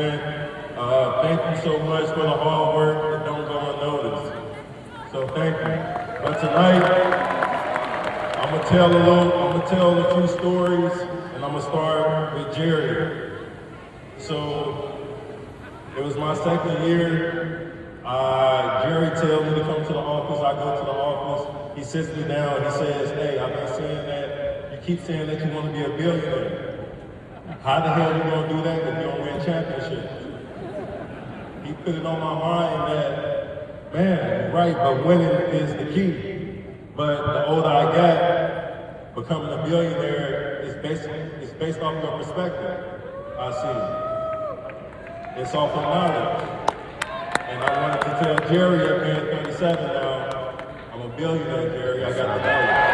president. Thank you so much for the hard work that don't go unnoticed. So thank you. But tonight, I'm gonna tell a few stories, and I'm gonna start with Jerry. So it was my second year. Jerry tells me to come to the office. I go to the office. He sits me down. He says, "Hey, I've been saying that. You keep saying that you want to be a billionaire. How the hell are you gonna do that if you don't win championships?" He put it on my mind that, man, you're right, but winning is the key. But the older I got, becoming a billionaire is based off your perspective. I see. It's off of knowledge. And I wanted to tell Jerry at being 37 now, I'm a billionaire, Jerry. I got the knowledge.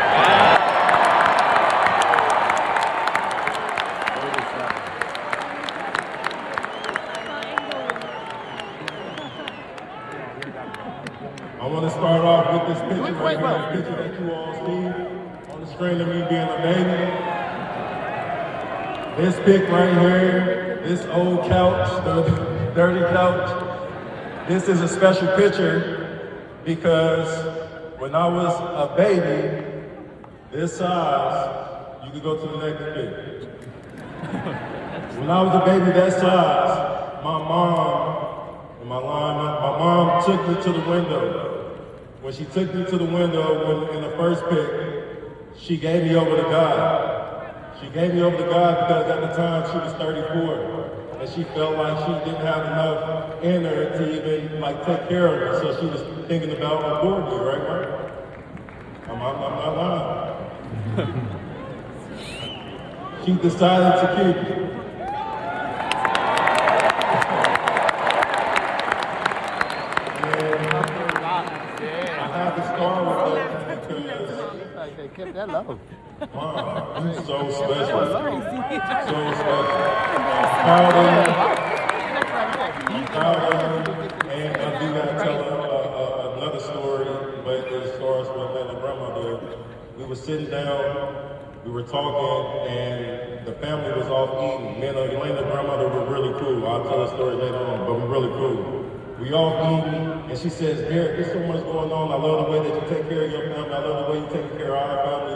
I want to start off with this picture right here, this picture that you all see on the screen of me being a baby. This pic right here, this old couch, the dirty couch, this is a special picture because when I was a baby, this size, you can go to the next pic. When I was a baby that size, my mom took me to the window. When she took me to the window in the first pic, she gave me over to God. She gave me over to God because at the time she was 34 and she felt like she didn't have enough in her to even take care of me. So she was thinking about aborting me, right, Mark? I'm not lying. She decided to keep me. They kept that low. Wow, he's so special. So special. Proud of him. I'm proud of him. And I do gotta tell another story, but as far as what my grandmother, we were sitting down, we were talking, and the family was off eating. Me and Elena's grandmother were really cool. I'll tell the story later on, but we're really cool. We all eating, and she says, "Derrick, there's so much going on. I love the way that you take care of your family. I love the way you take care of our family."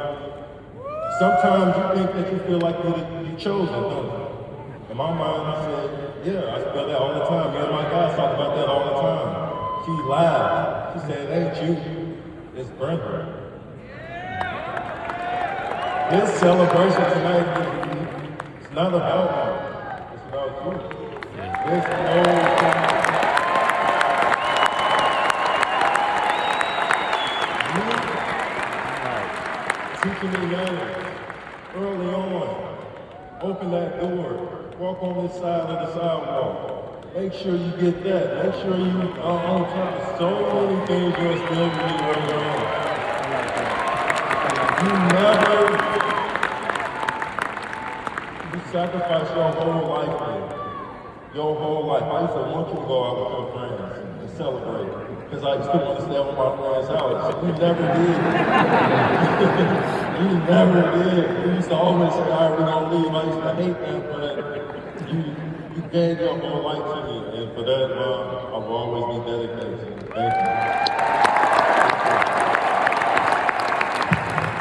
Sometimes you think that you feel like you're chosen, don't you? In my mind, I said, "Yeah, I feel that all the time. Me and my guys talk about that all the time." She laughed. She said, "It ain't you, it's Brenda." This celebration tonight is not about me. It's about you. There's no teaching me manners early on. Open that door. Walk on this side of the sidewalk. Make sure you get that. Make sure you are on time. So many things you're still doing early on. You sacrifice your whole life there. Your whole life. I used to want you to go out with your friends and celebrate. Because I used to want to stay over my friend's house. You never did. You never did. You used to always say, "All right, we're going to leave." I used to hate that, but you gave your whole life to me. And for that, I will always be dedicated. Thank you.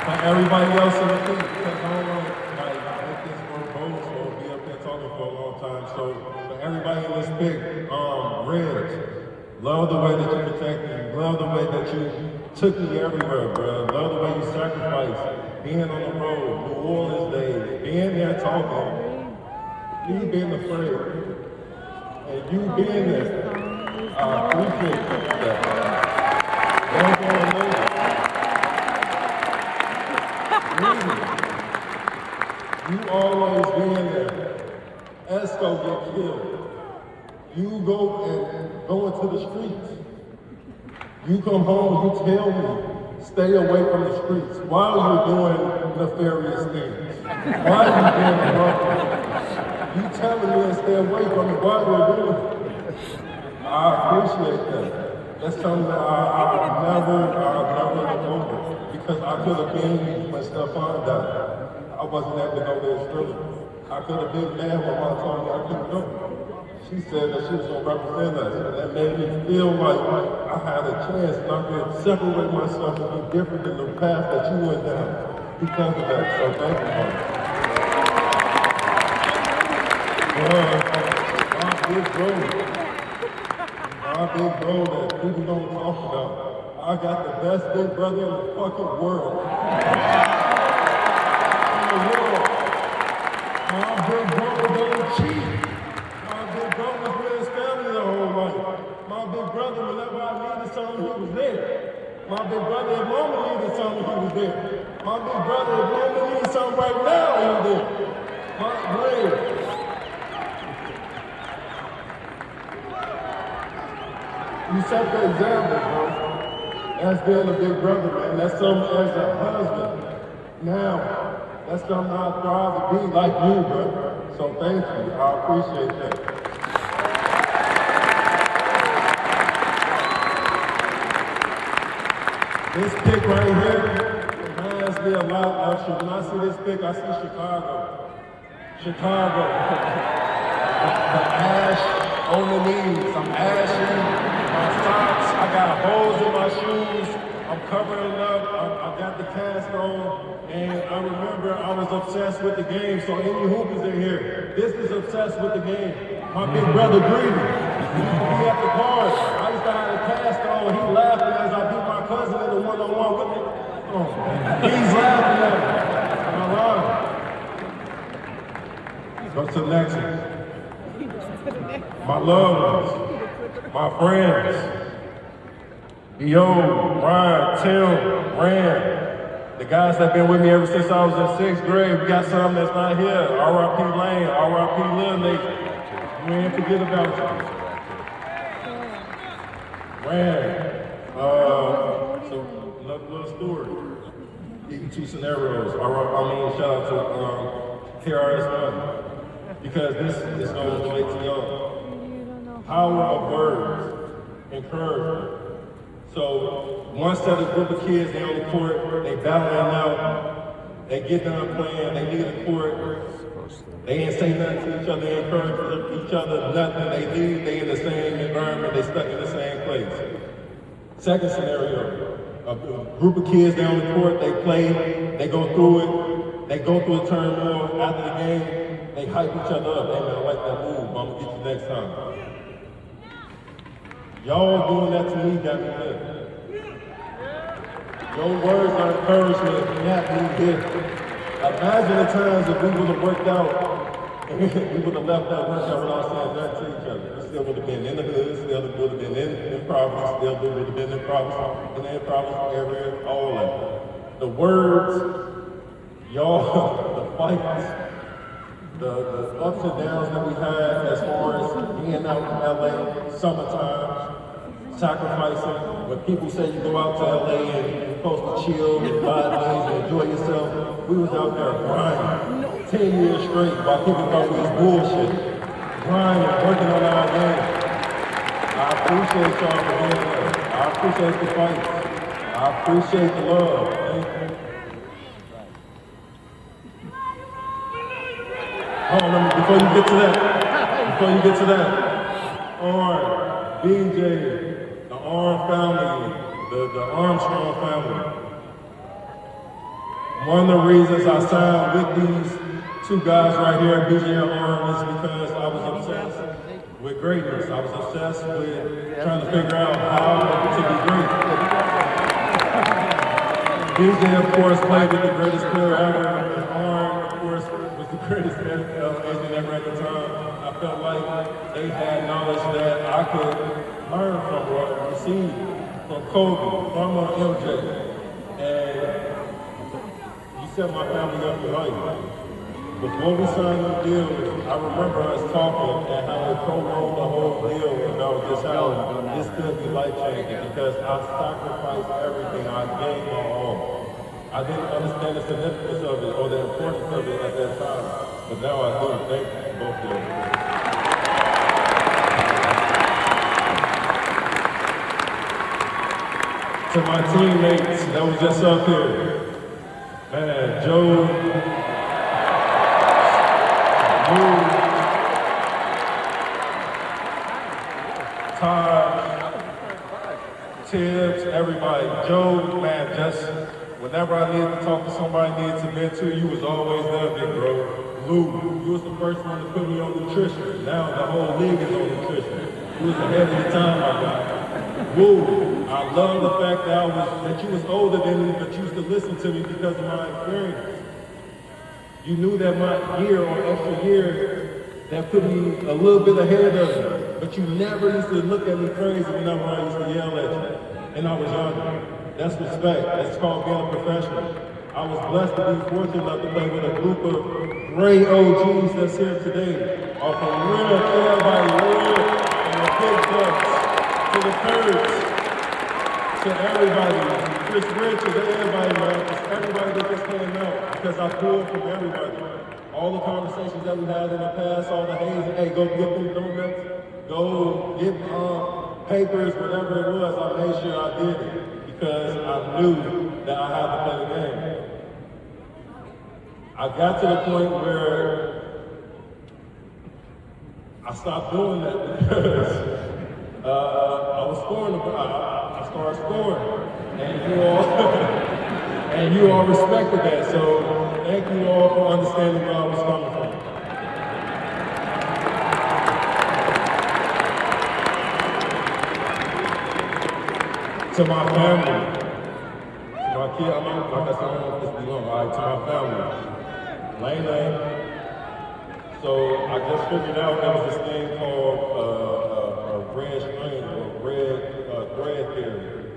For everybody else in the thing, because I don't want to make this more boastful or be up there talking for a long time. So for everybody in this pic, Reg, love the way that you protect me. Love the way that you took me everywhere, bro. Love the way you sacrificed. Being on the road, New Orleans days, being there talking. You being afraid. And you being there. I appreciate that. Don't go alone. You always being there. Esco get killed. You go into the streets. You come home, you tell me, stay away from the streets while you're doing nefarious things. While you're doing corruption. You telling me to stay away from it while you're doing it. I appreciate that. That's something that I'll never look over. Because I could have been when Stephon died. I wasn't able to go there still. I could have been mad when Mom told me I couldn't go. she said that she was going to represent us. And that made me feel like I had a chance and I could separate myself and be different than the path that you went down because of that. So thank you, Mom. My big bro that people don't talk about. I got the best big brother in the fucking world. My big brother don't cheat. My big brother was with his family the whole life. My big brother, whenever I needed something, he was there. My big brother, if mama needed something, he was there. My big brother, if mama needed something right now, he was there. My brother. You set the example, bro. That's being a big brother, man. That's something as a husband. Now, that's something I strive to be like you, bro. So thank you. I appreciate that. This pic right here reminds me a lot of, when I see this pic, I see Chicago. Chicago. The ash on the knees. I'm ashing. My socks, I got holes in my shoes. I'm covering it up. I got the cast on. And I remember I was obsessed with the game. So any hoopers in here, this is obsessed with the game. My big brother Greedy, he at the guard. I used to have the cast on. He laughing as I beat my cousin in the one-on-one with me. Oh, he's laughing at me. Go to the next one. My loved ones. My friends, Yo, Ryan, Tim, Rand, the guys that been with me ever since I was in 6th grade. We got some that's not here. R.I.P. Lane, R.I.P. Lil Nate. We ain't forget about you. Rand, so little story. Even 2 scenarios. Shout out to KRS-One, because this is going to relate to y'all. Power of words, encouragement. So one set of group of kids, they on the court, they battling out, they get done playing, they leave the court, they ain't say nothing to each other, they encourage each other, nothing, they leave, they in the same environment, they stuck in the same place. Second scenario, a group of kids, they on the court, they play, they go through it, they go through a turmoil after the game, they hype each other up, hey man, I like that move, I'm gonna get you next time. Y'all doing that to me got me lit. Your words of encouragement got me lit. Imagine the times if we would have worked out and we would have left that workout without saying nothing to each other. We still would have been in the hood, still would have been in Providence, still would have been in Providence, in the Providence area, all that. The words, y'all, the fights, the ups and downs that we had as far as being out in LA, summertime, sacrificing. When people say you go out to LA and you're supposed to chill and buy things and enjoy yourself, we was out there grinding 10 years straight while people thought we was bullshit. Grinding, working on our game. I appreciate y'all for being there. I appreciate the fights. I appreciate the love. Thank you. Before you get to that, Arn, BJ, the Arn family, the Armstrong family. One of the reasons I signed with these 2 guys right here, BJ and Arn, is because I was obsessed with greatness. I was obsessed with trying to figure out how to be great. BJ, of course, played with the greatest player ever, and Arn, of course, was the greatest agent ever at the time. I felt like they had knowledge that I could learn from or receive from Kobe, from MJ. And you set my family up for life. Before we signed the deal, I remember us talking and how we co-wrote the whole deal about just how this could be life-changing because I sacrificed everything. I gave my all. I didn't understand the significance of it or the importance of it at that time, but now I do. Thank you both of you. To my teammates that was just up here, man, Joe, Taj, Tibbs, everybody. Joe, man, just whenever I needed to talk to somebody, needed to vent to, you was always there, big bro. Lou, you was the first one to put me on nutrition. Now the whole league is on nutrition. You was ahead of the time, my guy. Woo, I love the fact that you was older than me, but you used to listen to me because of my experience. You knew that my year or extra year that put me a little bit ahead of you, but you never used to look at me crazy whenever I used to yell at you, and I was younger. That's respect. That's called being a professional. I was blessed to be fortunate enough to play with a group of great OGs that's here today. Off of real, everybody real, from the big bucks to the Kurds, to everybody, Chris Rich, to everybody, man, just everybody that just came out, because I pulled from everybody. All the conversations that we had in the past, all the hazing, hey, go get them donuts, go get papers, whatever it was, I made sure I did it because I knew that I had to play the game. I got to the point where I stopped doing that because I was scoring. I started scoring, and you all respected that. So thank you all for understanding where I was coming from. To my family, to my kid, I don't know if this be long, all right, to my family. Lane. So I just figured out there was this thing